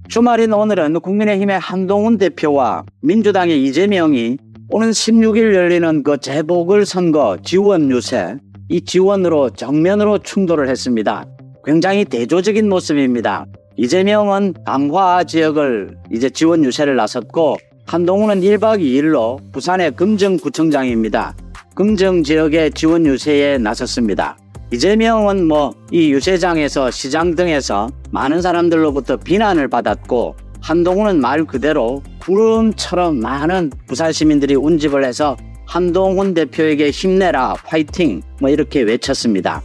주말인 오늘은 국민의힘의 한동훈 대표와 민주당의 이재명이 오는 16일 열리는 그 재보궐선거 지원 유세, 이 지원으로 정면으로 충돌을 했습니다. 굉장히 대조적인 모습입니다. 이재명은 강화 지역을 이제 지원 유세를 나섰고, 한동훈은 1박 2일로 부산의 금정구청장입니다. 금정 지역의 지원 유세에 나섰습니다. 이재명은 이 유세장에서 시장 등에서 많은 사람들로부터 비난을 받았고, 한동훈은 말 그대로 구름처럼 많은 부산 시민들이 운집을 해서 한동훈 대표에게 힘내라, 화이팅 이렇게 외쳤습니다.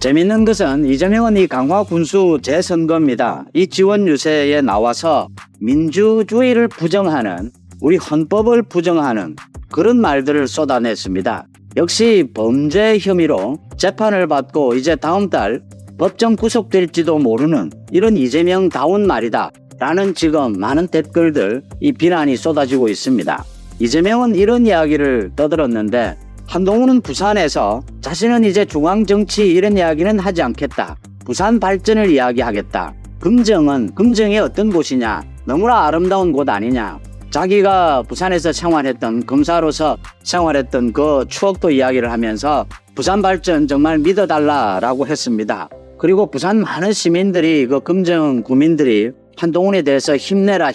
재밌는 것은 이재명은 이 강화 군수 재선거입니다. 이 지원 유세에 나와서 민주주의를 부정하는, 우리 헌법을 부정하는 그런 말들을 쏟아냈습니다. 역시 범죄 혐의로 재판을 받고 이제 다음 달 법정 구속될지도 모르는 이런 이재명다운 말이다 라는 지금 많은 댓글들, 이 비난이 쏟아지고 있습니다. 이재명은 이런 이야기를 떠들었는데, 한동훈은 부산에서 자신은 이제 중앙정치 이런 이야기는 하지 않겠다, 부산 발전을 이야기하겠다, 금정이 어떤 곳이냐, 너무나 아름다운 곳 아니냐, 자기가 부산에서 생활했던, 검사로서 생활했던 그 추억도 이야기를 하면서 부산 발전 정말 믿어달라라고 했습니다. 그리고 부산 많은 시민들이, 그 금정 구민들이 한동훈에 대해서 힘내라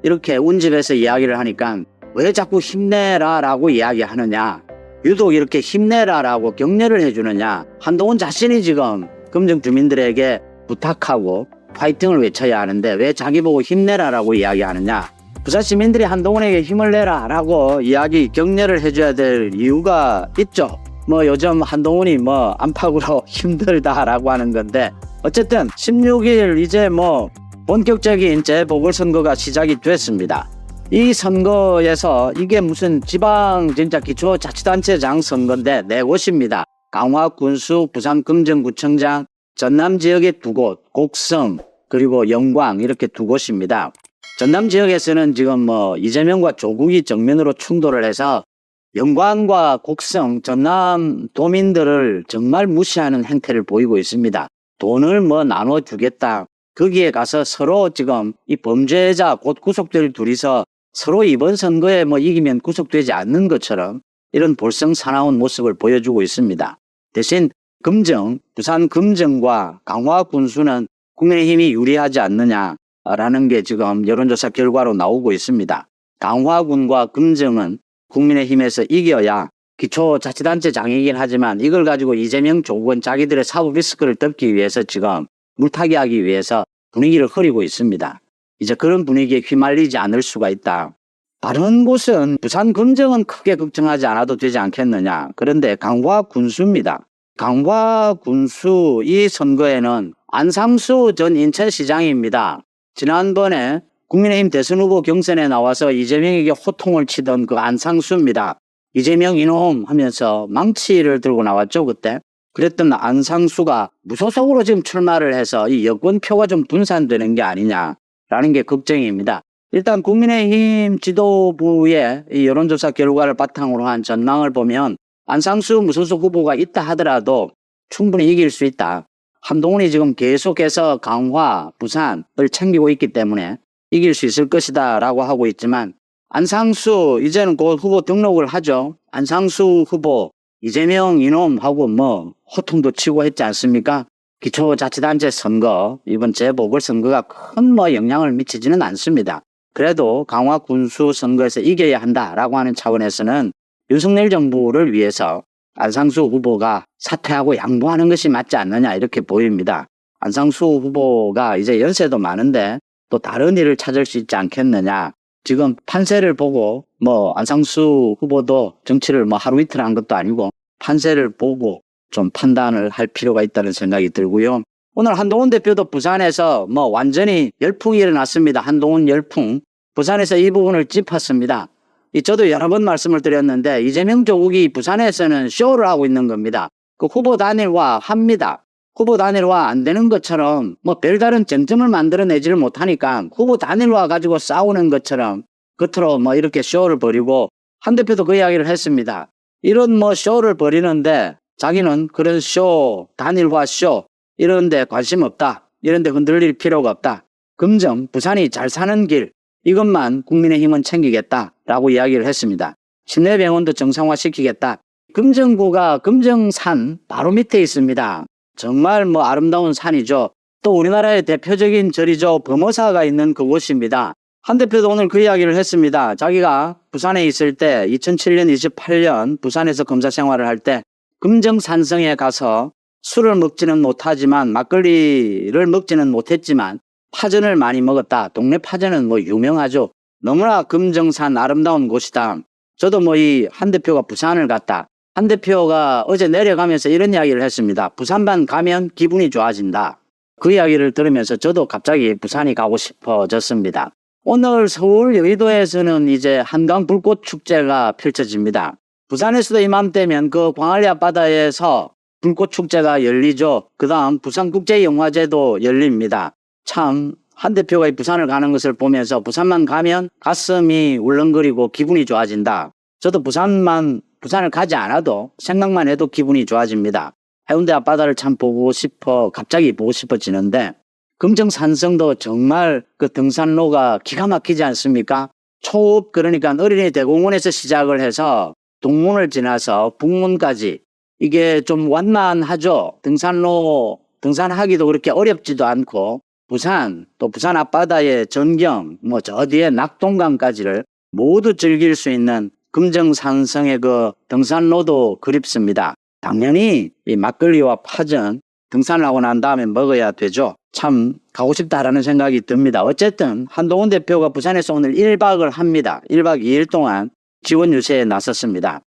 이렇게 운집해서 이야기를 하니까 왜 자꾸 힘내라라고 이야기하느냐, 유독 이렇게 힘내라라고 격려를 해주느냐, 한동훈 자신이 지금 금정 주민들에게 부탁하고 파이팅을 외쳐야 하는데 왜 자기 보고 힘내라라고 이야기하느냐, 부산 시민들이 한동훈에게 힘을 내라 라고 격려를 해줘야 될 이유가 있죠. 요즘 한동훈이 안팎으로 힘들다라고 하는 건데, 어쨌든 16일 이제 본격적인 재보궐선거가 시작이 됐습니다. 이 선거에서 이게 무슨 지방 진짜 기초자치단체장 선거인데 네 곳입니다. 강화 군수, 부산 금정구청장, 전남 지역의 두 곳, 곡성 그리고 영광, 이렇게 두 곳입니다. 전남 지역에서는 지금 이재명과 조국이 정면으로 충돌을 해서 영광과 곡성, 전남 도민들을 정말 무시하는 행태를 보이고 있습니다. 돈을 나눠주겠다, 거기에 가서 서로 지금 이 범죄자 곧 구속될 둘이서 서로 이번 선거에 이기면 구속되지 않는 것처럼 이런 볼썽사나운 모습을 보여주고 있습니다. 대신 부산 금정과 강화 군수는 국민의힘이 유리하지 않느냐라는 게 지금 여론조사 결과로 나오고 있습니다. 강화군과 금정은 국민의힘에서 이겨야 기초자치단체장이긴 하지만 이걸 가지고 이재명, 조국은 자기들의 사법 리스크를 덮기 위해서 지금 물타기 하기 위해서 분위기를 흐리고 있습니다. 이제 그런 분위기에 휘말리지 않을 수가 있다. 다른 곳은 부산 금정은 크게 걱정하지 않아도 되지 않겠느냐. 그런데 강화 군수입니다. 강화 군수 이 선거에는 안상수 전 인천시장입니다. 지난번에 국민의힘 대선 후보 경선에 나와서 이재명에게 호통을 치던 그 안상수입니다. 이재명 이놈 하면서 망치를 들고 나왔죠, 그때. 그랬던 안상수가 무소속으로 지금 출마를 해서 이 여권표가 좀 분산되는 게 아니냐라는 게 걱정입니다. 일단 국민의힘 지도부의 이 여론조사 결과를 바탕으로 한 전망을 보면 안상수 무소속 후보가 있다 하더라도 충분히 이길 수 있다. 한동훈이 지금 계속해서 강화, 부산을 챙기고 있기 때문에 이길 수 있을 것이다 라고 하고 있지만, 안상수 이제는 곧 후보 등록을 하죠. 안상수 후보 이재명 이놈하고 호통도 치고 했지 않습니까? 기초자치단체 선거, 이번 재보궐선거가 큰 영향을 미치지는 않습니다. 그래도 강화 군수 선거에서 이겨야 한다라고 하는 차원에서는 윤석열 정부를 위해서 안상수 후보가 사퇴하고 양보하는 것이 맞지 않느냐, 이렇게 보입니다. 안상수 후보가 이제 연세도 많은데 또 다른 일을 찾을 수 있지 않겠느냐. 지금 판세를 보고 안상수 후보도 정치를 하루 이틀 한 것도 아니고 판세를 보고 좀 판단을 할 필요가 있다는 생각이 들고요. 오늘 한동훈 대표도 부산에서 완전히 열풍이 일어났습니다. 한동훈 열풍. 부산에서 이 부분을 짚었습니다. 저도 여러 번 말씀을 드렸는데 이재명 조국이 부산에서는 쇼를 하고 있는 겁니다. 그 후보 단일화 합니다. 후보 단일화 안 되는 것처럼 별다른 쟁점을 만들어내지를 못하니까 후보 단일화 가지고 싸우는 것처럼 겉으로 이렇게 쇼를 벌이고, 한 대표도 그 이야기를 했습니다. 이런 쇼를 벌이는데 자기는 그런 쇼, 단일화 쇼 이런 데 관심 없다. 이런 데 흔들릴 필요가 없다. 금정, 부산이 잘 사는 길, 이것만 국민의힘은 챙기겠다라고 이야기를 했습니다. 심내병원도 정상화시키겠다. 금정구가 금정산 바로 밑에 있습니다. 정말 아름다운 산이죠. 또 우리나라의 대표적인 절이죠. 범어사가 있는 그곳입니다. 한 대표도 오늘 그 이야기를 했습니다. 자기가 부산에 있을 때 2007년, 28년 부산에서 검사 생활을 할 때 금정산성에 가서 술을 먹지는 못하지만 막걸리를 먹지는 못했지만 파전을 많이 먹었다. 동네 파전은 유명하죠. 너무나 금정산 아름다운 곳이다. 저도 이 한 대표가 부산을 갔다. 한 대표가 어제 내려가면서 이런 이야기를 했습니다. 부산만 가면 기분이 좋아진다. 그 이야기를 들으면서 저도 갑자기 부산이 가고 싶어졌습니다. 오늘 서울 여의도에서는 이제 한강 불꽃 축제가 펼쳐집니다. 부산에서도 이맘때면 그 광안리 앞바다에서 불꽃 축제가 열리죠. 그 다음 부산국제영화제도 열립니다. 참 한 대표가 이 부산을 가는 것을 보면서 부산만 가면 가슴이 울렁거리고 기분이 좋아진다. 저도 부산을 가지 않아도 생각만 해도 기분이 좋아집니다. 해운대 앞바다를 참 갑자기 보고 싶어지는데 금정산성도 정말 그 등산로가 기가 막히지 않습니까? 초읍 그러니까 어린이 대공원에서 시작을 해서 동문을 지나서 북문까지 이게 좀 완만하죠. 등산하기도 그렇게 어렵지도 않고 또 부산 앞바다의 전경 저 뒤에 낙동강까지를 모두 즐길 수 있는 금정산성의 그 등산로도 그립습니다. 당연히 이 막걸리와 파전 등산을 하고 난 다음에 먹어야 되죠. 참 가고 싶다라는 생각이 듭니다. 어쨌든 한동훈 대표가 부산에서 오늘 1박을 합니다. 1박 2일 동안 지원 유세에 나섰습니다.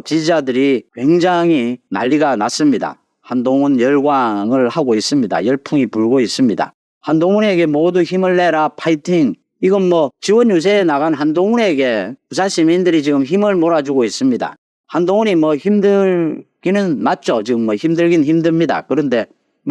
지지자들이 굉장히 난리가 났습니다. 한동훈 열광을 하고 있습니다. 열풍이 불고 있습니다. 한동훈에게 모두 힘을 내라 파이팅. 이건 지원 유세에 나간 한동훈에게 부산 시민들이 지금 힘을 몰아주고 있습니다. 한동훈이 힘들기는 맞죠. 지금 힘들긴 힘듭니다. 그런데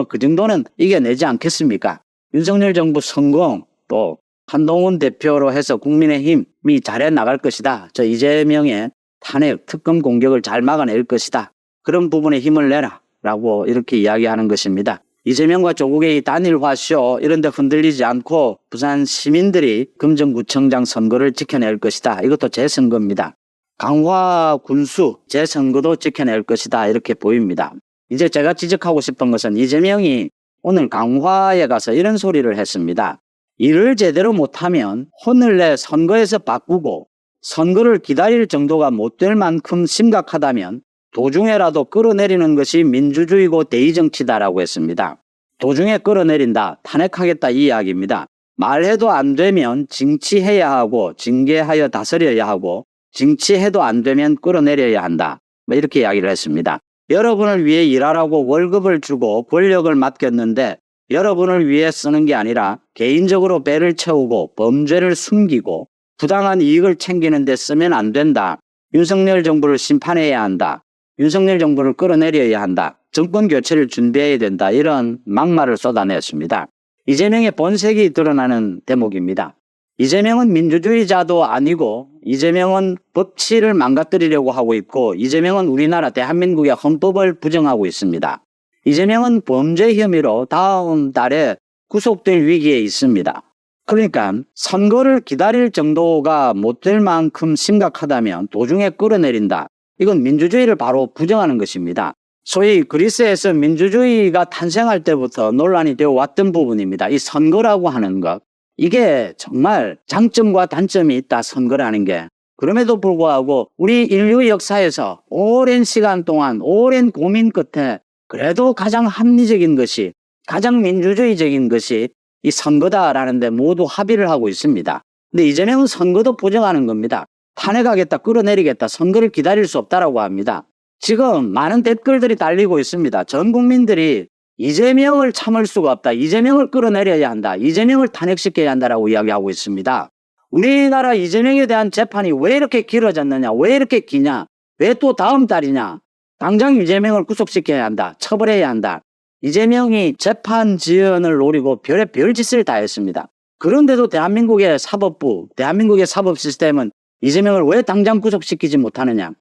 그 정도는 이겨내지 않겠습니까? 윤석열 정부 성공, 또 한동훈 대표로 해서 국민의힘이 잘해 나갈 것이다. 저 이재명의 탄핵, 특검 공격을 잘 막아낼 것이다. 그런 부분에 힘을 내라 라고 이렇게 이야기하는 것입니다. 이재명과 조국의 단일화쇼 이런 데 흔들리지 않고 부산 시민들이 금정구청장 선거를 지켜낼 것이다. 이것도 제 선거입니다. 강화 군수 제 선거도 지켜낼 것이다. 이렇게 보입니다. 이제 제가 지적하고 싶은 것은 이재명이 오늘 강화에 가서 이런 소리를 했습니다. 일을 제대로 못하면 혼을 내 선거에서 바꾸고 선거를 기다릴 정도가 못 될 만큼 심각하다면 도중에라도 끌어내리는 것이 민주주의고 대의정치다라고 했습니다. 도중에 끌어내린다, 탄핵하겠다 이 이야기입니다. 말해도 안 되면 징치해야 하고 징계하여 다스려야 하고 징치해도 안 되면 끌어내려야 한다. 이렇게 이야기를 했습니다. 여러분을 위해 일하라고 월급을 주고 권력을 맡겼는데 여러분을 위해 쓰는 게 아니라 개인적으로 배를 채우고 범죄를 숨기고 부당한 이익을 챙기는 데 쓰면 안 된다. 윤석열 정부를 심판해야 한다. 윤석열 정부를 끌어내려야 한다. 정권 교체를 준비해야 된다. 이런 막말을 쏟아냈습니다. 이재명의 본색이 드러나는 대목입니다. 이재명은 민주주의자도 아니고 이재명은 법치를 망가뜨리려고 하고 있고 이재명은 우리나라 대한민국의 헌법을 부정하고 있습니다. 이재명은 범죄 혐의로 다음 달에 구속될 위기에 있습니다. 그러니까 선거를 기다릴 정도가 못 될 만큼 심각하다면 도중에 끌어내린다. 이건 민주주의를 바로 부정하는 것입니다. 소위 그리스에서 민주주의가 탄생할 때부터 논란이 되어 왔던 부분입니다. 이 선거라고 하는 것. 이게 정말 장점과 단점이 있다, 선거라는 게. 그럼에도 불구하고 우리 인류 역사에서 오랜 시간 동안 오랜 고민 끝에 그래도 가장 합리적인 것이, 가장 민주주의적인 것이 이 선거다라는 데 모두 합의를 하고 있습니다. 근데 이재명은 선거도 부정하는 겁니다. 탄핵하겠다, 끌어내리겠다, 선거를 기다릴 수 없다라고 합니다. 지금 많은 댓글들이 달리고 있습니다. 전 국민들이 이재명을 참을 수가 없다. 이재명을 끌어내려야 한다. 이재명을 탄핵시켜야 한다라고 이야기하고 있습니다. 우리나라 이재명에 대한 재판이 왜 이렇게 길어졌느냐? 왜 이렇게 기냐? 왜 또 다음 달이냐? 당장 이재명을 구속시켜야 한다. 처벌해야 한다. 이재명이 재판 지연을 노리고 별의 짓을 다 했습니다. 그런데도 대한민국의 사법부, 대한민국의 사법 시스템은 이재명을 왜 당장 구속시키지 못하느냐?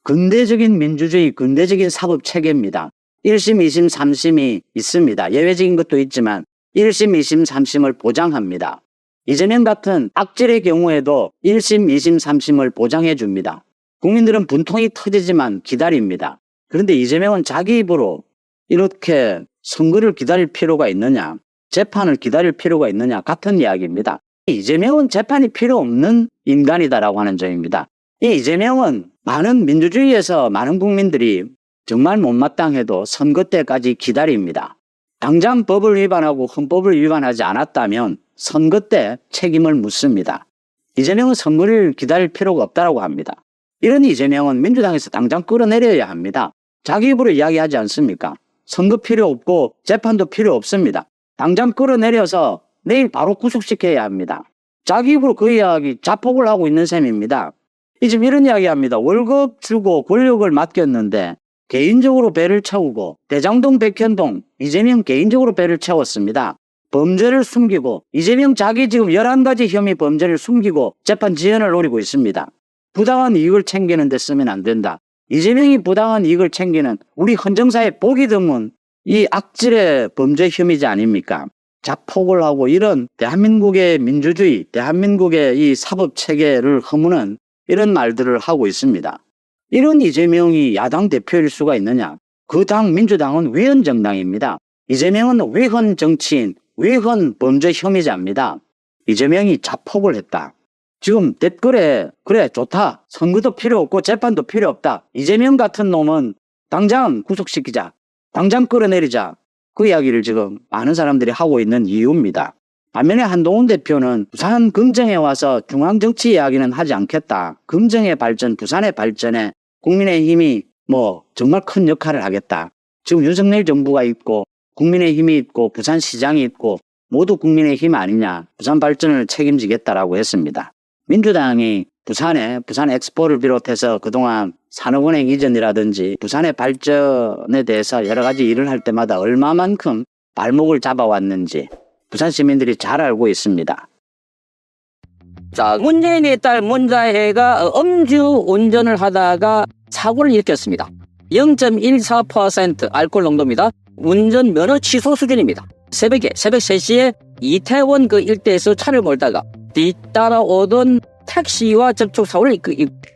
근대적인 민주주의, 근대적인 사법 체계입니다. 1심, 2심, 3심이 있습니다. 예외적인 것도 있지만 1심, 2심, 3심을 보장합니다. 이재명 같은 악질의 경우에도 1심, 2심, 3심을 보장해 줍니다. 국민들은 분통이 터지지만 기다립니다. 그런데 이재명은 자기 입으로 이렇게 선거를 기다릴 필요가 있느냐, 재판을 기다릴 필요가 있느냐 같은 이야기입니다. 이재명은 재판이 필요 없는 인간이다라고 하는 점입니다. 이 이재명은 많은 민주주의에서 많은 국민들이 정말 못마땅해도 선거 때까지 기다립니다. 당장 법을 위반하고 헌법을 위반하지 않았다면 선거 때 책임을 묻습니다. 이재명은 선거를 기다릴 필요가 없다고 합니다. 이런 이재명은 민주당에서 당장 끌어내려야 합니다. 자기 입으로 이야기하지 않습니까? 선거 필요 없고 재판도 필요 없습니다. 당장 끌어내려서 내일 바로 구속시켜야 합니다. 자기 입으로 그 이야기 자폭을 하고 있는 셈입니다. 지금 이런 이야기합니다. 월급 주고 권력을 맡겼는데 개인적으로 배를 채우고 대장동, 백현동, 이재명 개인적으로 배를 채웠습니다. 범죄를 숨기고 이재명 자기 지금 11가지 혐의 범죄를 숨기고 재판 지연을 노리고 있습니다. 부당한 이익을 챙기는 데 쓰면 안 된다. 이재명이 부당한 이익을 챙기는 우리 헌정사에 보기 드문 이 악질의 범죄 혐의자 아닙니까? 자폭을 하고 이런 대한민국의 민주주의, 대한민국의 이 사법체계를 허무는 이런 말들을 하고 있습니다. 이런 이재명이 야당 대표일 수가 있느냐? 그 당 민주당은 외연 정당입니다. 이재명은 외헌 정치인, 외헌 범죄 혐의자입니다. 이재명이 자폭을 했다. 지금 댓글에 그래 좋다. 선거도 필요 없고 재판도 필요 없다. 이재명 같은 놈은 당장 구속시키자. 당장 끌어내리자. 그 이야기를 지금 많은 사람들이 하고 있는 이유입니다. 반면에 한동훈 대표는 부산 금정에 와서 중앙정치 이야기는 하지 않겠다. 금정의 발전, 부산의 발전에 국민의힘이 정말 큰 역할을 하겠다. 지금 윤석열 정부가 있고 국민의힘이 있고 부산시장이 있고 모두 국민의힘 아니냐. 부산 발전을 책임지겠다라고 했습니다. 민주당이 부산 엑스포를 비롯해서 그동안 산업은행 이전이라든지 부산의 발전에 대해서 여러 가지 일을 할 때마다 얼마만큼 발목을 잡아왔는지 부산 시민들이 잘 알고 있습니다. 자, 문재인의 딸 문자혜가 음주 운전을 하다가 사고를 일으켰습니다. 0.14% 알코올 농도입니다. 운전 면허 취소 수준입니다. 새벽 3시에 이태원 그 일대에서 차를 몰다가 뒤따라오던 택시와 접촉 사고를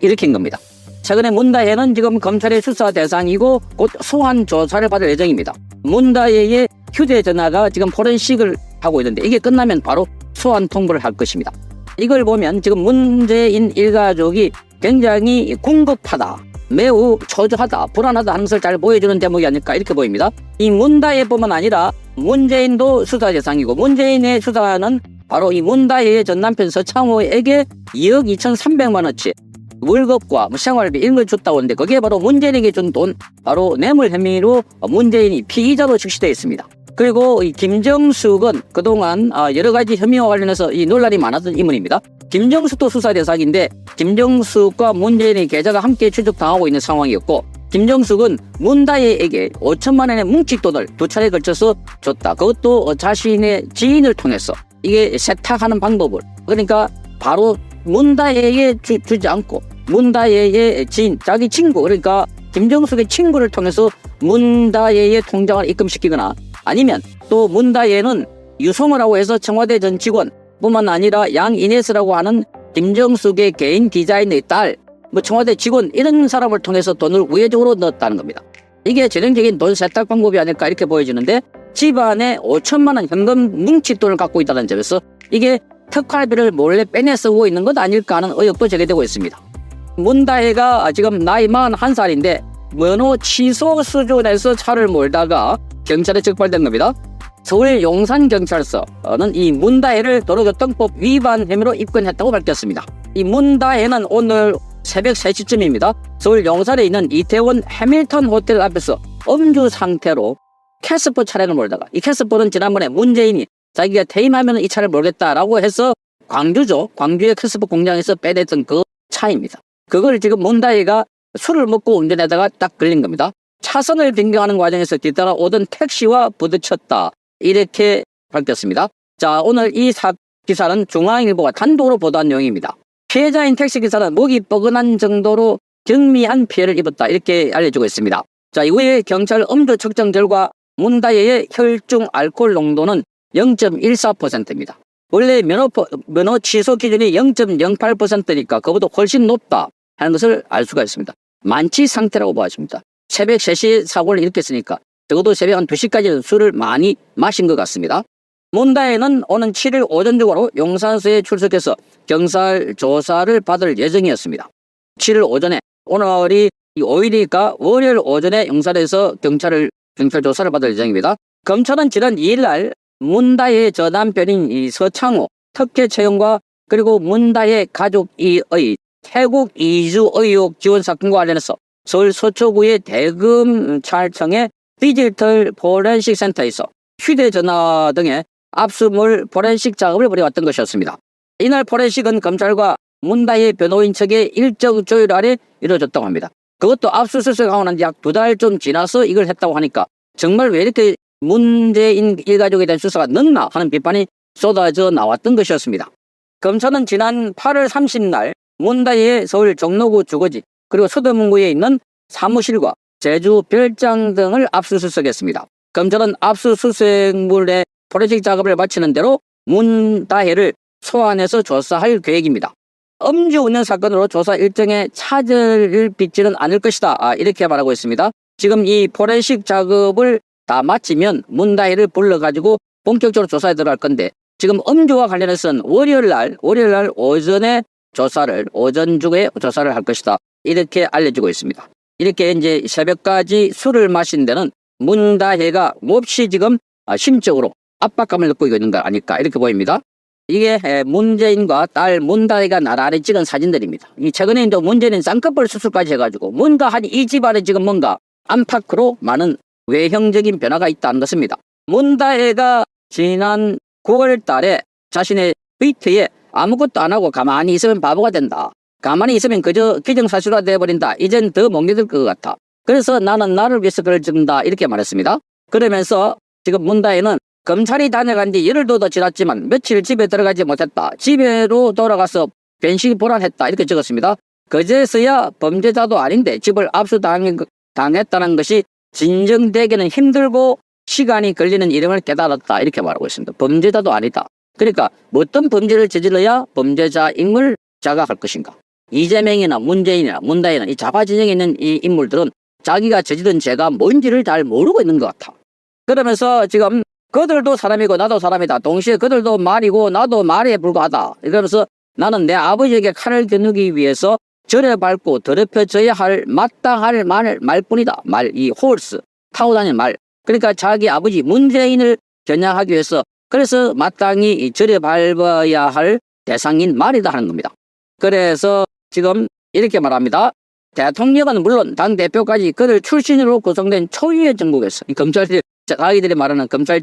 일으킨 겁니다. 최근에 문다혜는 지금 검찰의 수사 대상이고 곧 소환 조사를 받을 예정입니다. 문다혜의 휴대전화가 지금 포렌식을 하고 있는데 이게 끝나면 바로 소환 통보를 할 것입니다. 이걸 보면 지금 문재인 일가족이 굉장히 궁극하다, 매우 초조하다, 불안하다 하는 것을 잘 보여주는 대목이 아닐까 이렇게 보입니다. 이 문다혜뿐만 아니라 문재인도 수사 대상이고 문재인의 수사는 바로 이 문다혜의 전 남편 서창호에게 2억 2,300만 원치 월급과 생활비 이런 걸 줬다고 하는데 그게 바로 문재인에게 준 돈, 바로 뇌물 혐의로 문재인이 피의자로 즉시되어 있습니다. 그리고 이 김정숙은 그동안 여러 가지 혐의와 관련해서 이 논란이 많았던 인물입니다. 김정숙도 수사 대상인데 김정숙과 문재인의 계좌가 함께 추적당하고 있는 상황이었고 김정숙은 문다혜에게 5천만 원의 뭉칫돈을 2차례에 걸쳐서 줬다. 그것도 자신의 지인을 통해서 이게 세탁하는 방법을, 그러니까 바로 문다혜에 주지 않고 문다혜의 지인, 자기 친구, 그러니까 김정숙의 친구를 통해서 문다혜의 통장을 입금시키거나 아니면 또 문다혜는 유송을 하고 해서 청와대 전 직원 뿐만 아니라 양이네스라고 하는 김정숙의 개인 디자이너의 딸, 청와대 직원 이런 사람을 통해서 돈을 우회적으로 넣었다는 겁니다. 이게 전형적인 돈 세탁 방법이 아닐까 이렇게 보여지는데 집안에 5천만 원 현금 뭉칫돈을 갖고 있다는 점에서 이게 특활비를 몰래 빼내 쓰고 있는 것 아닐까 하는 의혹도 제기되고 있습니다. 문다혜가 지금 나이 41살인데 면허 취소 수준에서 차를 몰다가 경찰에 적발된 겁니다. 서울 용산경찰서는 이 문다혜를 도로교통법 위반 혐의로 입건했다고 밝혔습니다. 이 문다혜는 오늘 새벽 3시쯤입니다. 서울 용산에 있는 이태원 해밀턴 호텔 앞에서 음주 상태로 캐스퍼 차량을 몰다가, 이 캐스퍼는 지난번에 문재인이 자기가 퇴임하면 이 차를 몰겠다라고 해서 광주의 캐스퍼 공장에서 빼냈던 그 차입니다. 그걸 지금 문다혜가 술을 먹고 운전하다가 딱 걸린 겁니다. 차선을 변경하는 과정에서 뒤따라 오던 택시와 부딪혔다, 이렇게 밝혔습니다. 자, 오늘 이 기사는 중앙일보가 단독으로 보도한 내용입니다. 피해자인 택시기사는 목이 뻐근한 정도로 경미한 피해를 입었다, 이렇게 알려주고 있습니다. 자, 이후에 경찰 음주 측정 결과 문다혜의 혈중 알코올 농도는 0.14%입니다. 원래 면허 취소 기준이 0.08%니까 그보다 훨씬 높다 하는 것을 알 수가 있습니다. 만취 상태라고 보아집니다. 새벽 3시 사고를 일으켰으니까 적어도 새벽 한 2시까지는 술을 많이 마신 것 같습니다. 문다혜는 오는 7일 오전 중으로 용산서에 출석해서 경찰 조사를 받을 예정이었습니다. 7일 오전에, 오늘이 5일이니까 월요일 오전에 용산에서 경찰 조사를 받을 예정입니다. 검찰은 지난 2일 날 문다혜의 저 남편인 이 서창호 특혜 채용과 그리고 문다혜 가족의 태국 이주 의혹 지원 사건과 관련해서 서울 서초구의 대검찰청의 디지털 포렌식 센터에서 휴대전화 등의 압수물 포렌식 작업을 벌여왔던 것이었습니다. 이날 포렌식은 검찰과 문다혜 변호인 측의 일정 조율 아래 이루어졌다고 합니다. 그것도 압수수색하고 난 약 2달쯤 지나서 이걸 했다고 하니까 정말 왜 이렇게 문재인 일가족에 대한 수사가 늦나 하는 비판이 쏟아져 나왔던 것이었습니다. 검찰은 지난 8월 30날 문다혜의 서울 종로구 주거지 그리고 서대문구에 있는 사무실과 제주 별장 등을 압수수색했습니다. 검찰은 압수수색물의 포렌식 작업을 마치는 대로 문다혜를 소환해서 조사할 계획입니다. 음주운전 사건으로 조사 일정에 차질을 빚지는 않을 것이다. 이렇게 말하고 있습니다. 지금 이 포렌식 작업을 다 마치면 문다혜를 불러가지고 본격적으로 조사에 들어갈 건데 지금 음주와 관련해서는 월요일 날 오전에 오전 중에 조사를 할 것이다. 이렇게 알려지고 있습니다. 이렇게 이제 새벽까지 술을 마신 데는 문다혜가 몹시 지금 심적으로 압박감을 느끼고 있는 거 아닐까 이렇게 보입니다. 이게 문재인과 딸 문다혜가 나란히 찍은 사진들입니다. 최근에 이제 문재인은 쌍꺼풀 수술까지 해가지고 뭔가 한 이 집안에 지금 뭔가 안팎으로 많은 외형적인 변화가 있다는 것입니다. 문다혜가 지난 9월 달에 자신의 트위터에 아무것도 안 하고 가만히 있으면 바보가 된다. 가만히 있으면 그저 기정사실화 되어버린다. 이젠 더 못 믿을 것 같아. 그래서 나는 나를 위해서 글을 찍는다. 이렇게 말했습니다. 그러면서 지금 문다혜는 검찰이 다녀간 지 열흘도 더 지났지만 며칠 집에 들어가지 못했다. 집에로 돌아가서 괜시 불안했다. 이렇게 적었습니다. 그제서야 범죄자도 아닌데 집을 압수당했다는 것이 진정되기는 힘들고 시간이 걸리는 이름을 깨달았다. 이렇게 말하고 있습니다. 범죄자도 아니다. 그러니까 어떤 범죄를 저질러야 범죄자 인물 자각할 것인가. 이재명이나 문재인이나 문다혜나 이 좌파 진영에 있는 이 인물들은 자기가 저지른 죄가 뭔지를 잘 모르고 있는 것 같아. 그러면서 지금 그들도 사람이고 나도 사람이다. 동시에 그들도 말이고 나도 말에 불과하다. 이러면서 나는 내 아버지에게 칼을 겨누기 위해서 절에 밟고 더럽혀져야 할 마땅할 말뿐이다. 이 홀스 타고 다니는 말. 그러니까 자기 아버지 문재인을 겨냥하기 위해서 그래서 마땅히 이 절에 밟아야 할 대상인 말이다 하는 겁니다. 그래서 지금 이렇게 말합니다. 대통령은 물론 당대표까지 그들 출신으로 구성된 초유의 정국에서 이 검찰들이 자기들이 말하는 검찰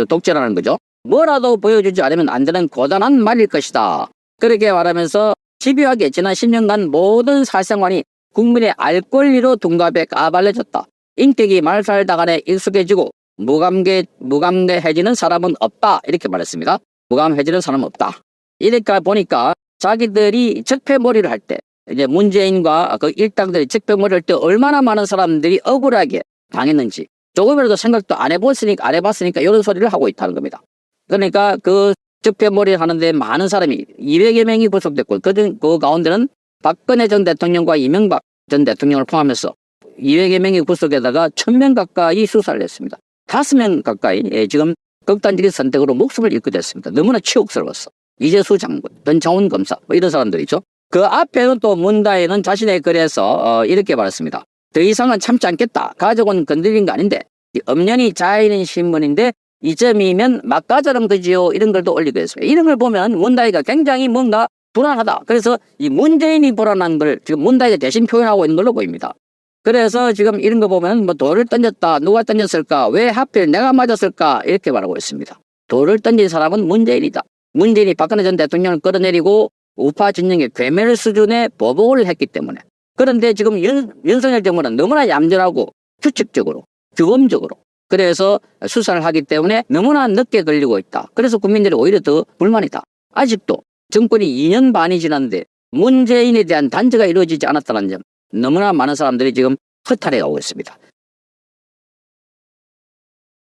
독재라는 거죠. 뭐라도 보여주지 않으면 안 되는 고단한 말일 것이다. 그렇게 말하면서 집요하게 지난 10년간 모든 사생활이 국민의 알 권리로 둔갑에 까발려졌다. 인격이 말살당한에 익숙해지고 무감대해지는 사람은 없다. 이렇게 말했습니다. 무감해지는 사람은 없다. 이렇게 보니까 자기들이 적폐몰이를 할 때 이제 문재인과 그 일당들이 적폐몰이를 할 때 얼마나 많은 사람들이 억울하게 당했는지 조금이라도 생각도 안 해봤으니까 이런 소리를 하고 있다는 겁니다. 그러니까 그 적폐몰이를 하는데 많은 사람이 200여 명이 구속됐고 그 가운데는 박근혜 전 대통령과 이명박 전 대통령을 포함해서 200여 명이 구속에다가 1000명 가까이 수사를 했습니다. 5명 가까이 지금 극단적인 선택으로 목숨을 잃게 됐습니다. 너무나 치욕스러웠어. 이재수 장군, 변창훈 검사 이런 사람들이죠. 그 앞에는 또 문다혜는 자신의 글에서 이렇게 말했습니다. 더 이상은 참지 않겠다. 가족은 건드린 거 아닌데 엄연히 자인인 신문인데 이점이면 막가자랑 되지요. 이런 글도 올리고 있습니다. 이런 걸 보면 문다혜가 굉장히 뭔가 불안하다. 그래서 이 문재인이 불안한 걸 지금 문다혜가 대신 표현하고 있는 걸로 보입니다. 그래서 지금 이런 거 보면 뭐 돌을 던졌다. 누가 던졌을까? 왜 하필 내가 맞았을까? 이렇게 말하고 있습니다. 돌을 던진 사람은 문재인이다. 문재인이 박근혜 전 대통령을 끌어내리고 우파 진영의 괴멸 수준의 보복을 했기 때문에. 그런데 지금 윤석열 정부는 너무나 얌전하고 규칙적으로 규범적으로 그래서 수사를 하기 때문에 너무나 늦게 걸리고 있다. 그래서 국민들이 오히려 더 불만이다. 아직도 정권이 2년 반이 지났는데 문재인에 대한 단죄가 이루어지지 않았다는 점 너무나 많은 사람들이 지금 허탈해 가고 있습니다.